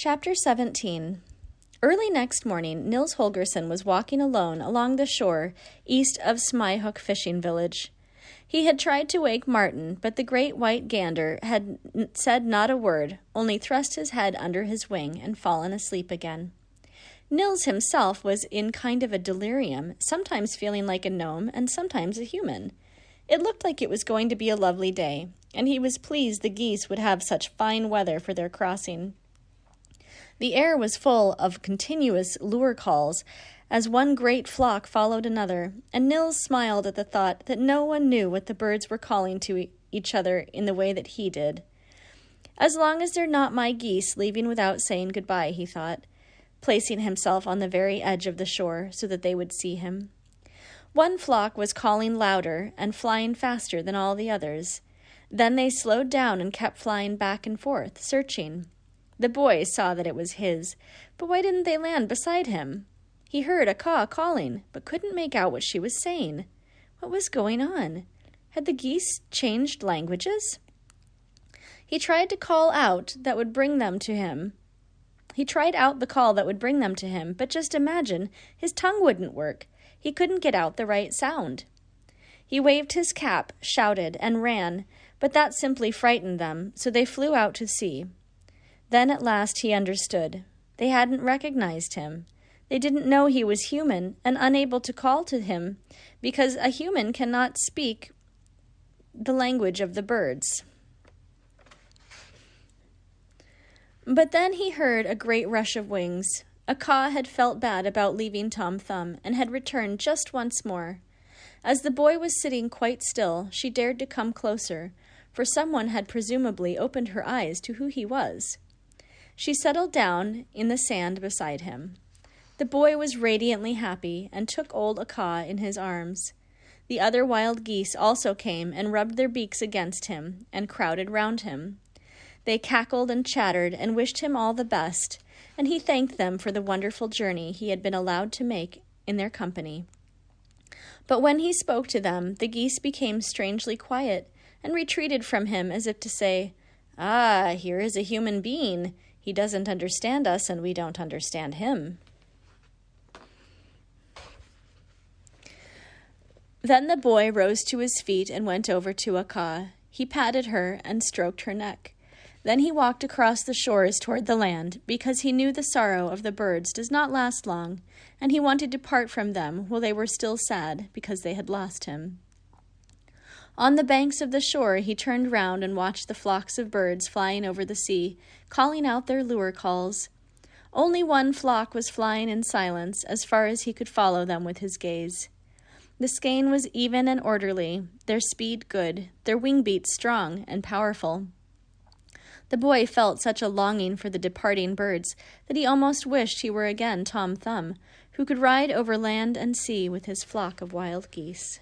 Chapter 17. Early next morning, Nils Holgersson was walking alone along the shore east of Smihook fishing village. He had tried to wake Martin, but the great white gander had said not a word, only thrust his head under his wing and fallen asleep again. Nils himself was in kind of a delirium, sometimes feeling like a gnome and sometimes a human. It looked like it was going to be a lovely day, and he was pleased the geese would have such fine weather for their crossing. The air was full of continuous lure calls as one great flock followed another, and Nils smiled at the thought that no one knew what the birds were calling to each other in the way that he did. As long as they're not my geese leaving without saying goodbye, he thought, placing himself on the very edge of the shore so that they would see him. One flock was calling louder and flying faster than all the others. Then they slowed down and kept flying back and forth, searching. The boy saw that it was his, but why didn't they land beside him? He heard a caw calling, but couldn't make out what she was saying. What was going on? Had the geese changed languages? He tried to call out that would bring them to him. He tried out the call that would bring them to him, but just imagine, his tongue wouldn't work. He couldn't get out the right sound. He waved his cap, shouted, and ran, but that simply frightened them, so they flew out to sea. Then at last he understood. They hadn't recognized him. They didn't know he was human and unable to call to him because a human cannot speak the language of the birds. But then he heard a great rush of wings. A caw had felt bad about leaving Tom Thumb and had returned just once more. As the boy was sitting quite still, she dared to come closer, for someone had presumably opened her eyes to who he was. She settled down in the sand beside him. The boy was radiantly happy and took old Akaw in his arms. The other wild geese also came and rubbed their beaks against him and crowded round him. They cackled and chattered and wished him all the best, and he thanked them for the wonderful journey he had been allowed to make in their company. But when he spoke to them, the geese became strangely quiet and retreated from him as if to say, "Ah, here is a human being. He doesn't understand us, and we don't understand him." Then the boy rose to his feet and went over to Akaw. He patted her and stroked her neck. Then he walked across the shores toward the land, because he knew the sorrow of the birds does not last long, and he wanted to part from them while they were still sad because they had lost him. On the banks of the shore, he turned round and watched the flocks of birds flying over the sea, calling out their lure calls. Only one flock was flying in silence, as far as he could follow them with his gaze. The skein was even and orderly, their speed good, their wing beats strong and powerful. The boy felt such a longing for the departing birds that he almost wished he were again Tom Thumb, who could ride over land and sea with his flock of wild geese.